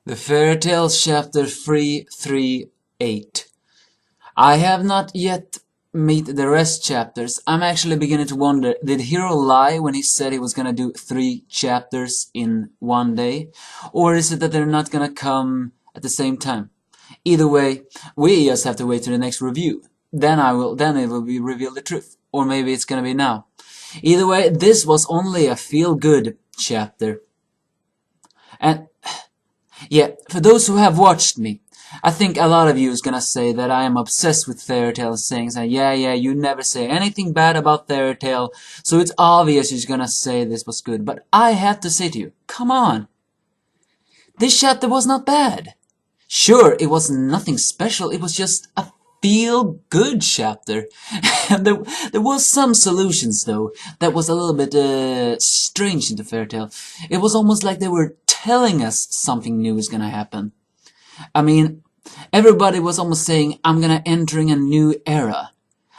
The Fairy Tale Chapter 338. I have not yet met the rest chapters. I'm actually beginning to wonder, did Hiro lie when he said he was gonna do 3 chapters in one day? Or is it that they're not gonna come at the same time? Either way, we just have to wait to the next review. Then it will be revealed the truth. Or maybe it's gonna be now. Either way, this was only a feel-good chapter. And yeah, for those who have watched me, I think a lot of you is gonna say that I am obsessed with Fairy Tail, saying, yeah, you never say anything bad about Fairy Tail, so it's obvious you're gonna say this was good. But I have to say to you, come on. This chapter was not bad. Sure, it was nothing special, it was just a feel-good chapter. And there was some solutions, though, that was a little bit strange in the Fairy Tail. It was almost like they were telling us something new is gonna happen. I mean, everybody was almost saying, I'm gonna entering a new era.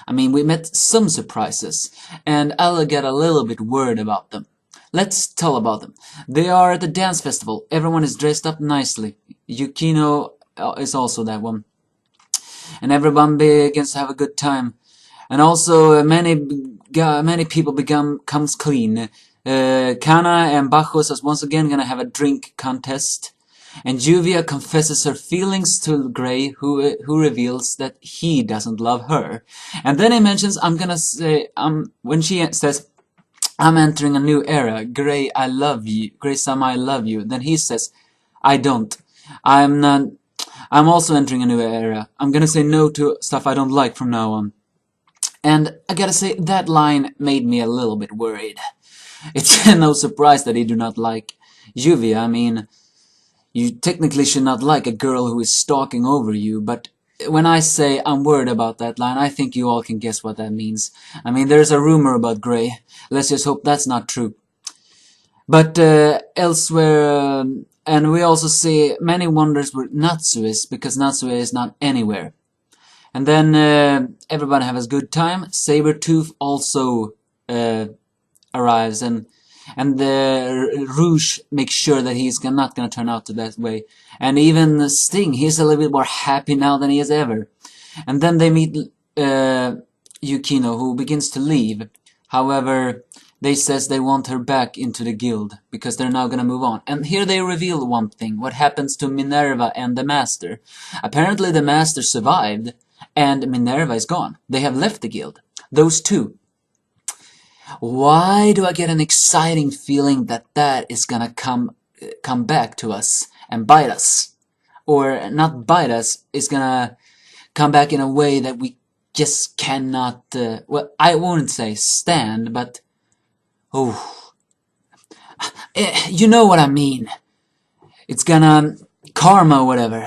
I mean, we met some surprises, and I'll get a little bit worried about them. Let's tell about them. They are at the dance festival. Everyone is dressed up nicely. Yukino is also that one. And everyone begins to have a good time. And also, many people comes clean. Kana and Bajos is once again gonna have a drink contest. And Juvia confesses her feelings to Grey, who reveals that he doesn't love her. And then he mentions, when she says, I'm entering a new era, Grey, I love you, Grey-sama, I love you. Then he says, I don't. I'm also entering a new era. I'm gonna say no to stuff I don't like from now on. And I gotta say, that line made me a little bit worried. It's no surprise that he do not like Juvia. I mean, you technically should not like a girl who is stalking over you, but when I say I'm worried about that line, I think you all can guess what that means. I mean, there's a rumor about Grey. Let's just hope that's not true. But elsewhere, and we also see many wonders where Natsu is, because Natsu is not anywhere. And then everybody has a good time. Sabretooth also arrives, and the Rouge makes sure that he's not gonna turn out to that way. And even Sting, he's a little bit more happy now than he is ever. And then they meet Yukino, who begins to leave. However, they says they want her back into the guild, because they're now gonna move on. And here they reveal one thing, what happens to Minerva and the Master. Apparently the Master survived, and Minerva is gone. They have left the guild. Those two. Why do I get an exciting feeling that that is gonna come back to us and bite us? Or not bite us, it's gonna come back in a way that we just cannot, well, I won't say stand, but, oh, you know what I mean. It's gonna, karma or whatever,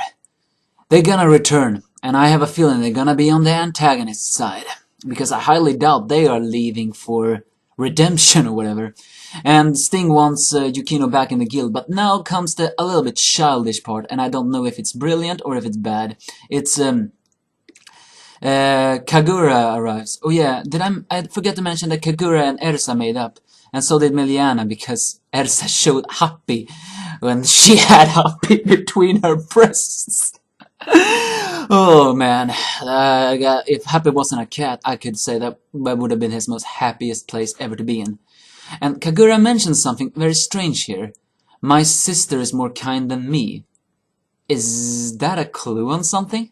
they're gonna return, and I have a feeling they're gonna be on the antagonist side. Because I highly doubt they are leaving for redemption or whatever. And Sting wants Yukino back in the guild, but now comes the a little bit childish part, and I don't know if it's brilliant or if it's bad. It's Kagura arrives. Oh yeah, I forget to mention that Kagura and Ersa made up, and so did Miliana, because Ersa showed Happy when she had Happy between her breasts. Oh man, if Happy wasn't a cat, I could say that would have been his most happiest place ever to be in. And Kagura mentions something very strange here. My sister is more kind than me. Is that a clue on something?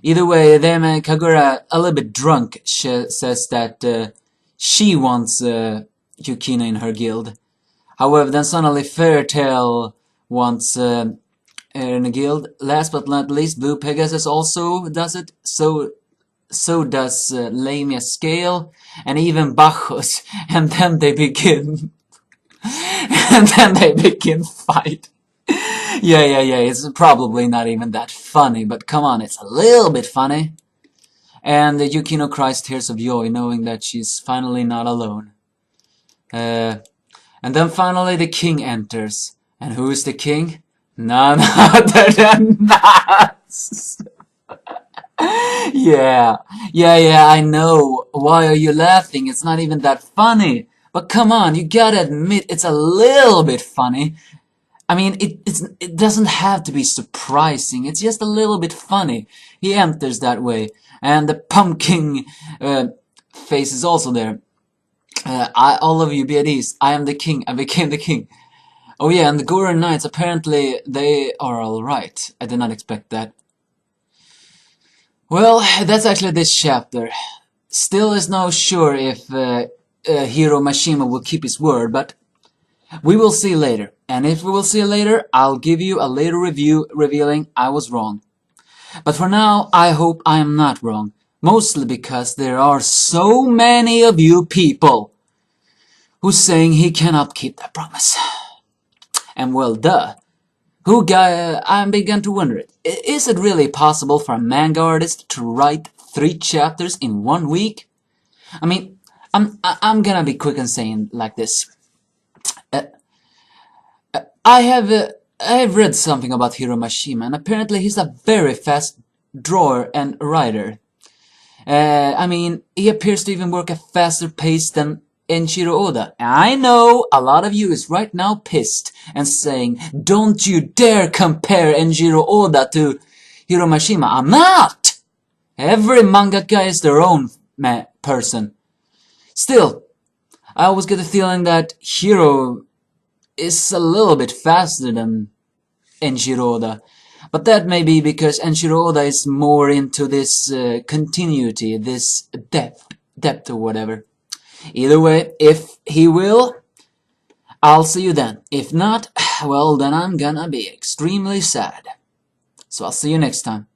Either way, then Kagura, a little bit drunk, says that she wants Yukino in her guild. However, then suddenly Fairy Tail wants in a guild. Last but not least, Blue Pegasus also does it. So does Lamia Scale, and even Bajos. And then they begin, and then they begin fight. Yeah. It's probably not even that funny, but come on, it's a little bit funny. And Yukino cries tears of joy, knowing that she's finally not alone. And then finally the king enters. And who is the king? None other than Nats. Yeah, I know. Why are you laughing? It's not even that funny. But come on, you gotta admit it's a little bit funny. I mean, it doesn't have to be surprising. It's just a little bit funny. He enters that way, and the pumpkin face is also there. All of you be at ease. I am the king. I became the king. Oh yeah, and the Goron Knights, apparently they are alright. I did not expect that. Well, that's actually this chapter. Still is no sure if Hiro Mashima will keep his word, but we will see later. And if we will see later, I'll give you a later review revealing I was wrong. But for now, I hope I am not wrong. Mostly because there are so many of you people who's saying he cannot keep that promise. And well, duh. I began to wonder it. Is it really possible for a manga artist to write 3 chapters in 1 week? I mean, I'm gonna be quick and saying like this. I have read something about Hiro Mashima, and apparently he's a very fast drawer and writer. I mean, he appears to even work at faster pace than Enshiro Oda. I know a lot of you is right now pissed and saying, don't you dare compare Enshiro Oda to Hiro Mashima. I'm not! Every mangaka is their own person. Still, I always get the feeling that Hiro is a little bit faster than Enshiro Oda. But that may be because Enshiro Oda is more into this continuity, this depth or whatever. Either way, if he will, I'll see you then. If not, well, then I'm gonna be extremely sad. So I'll see you next time.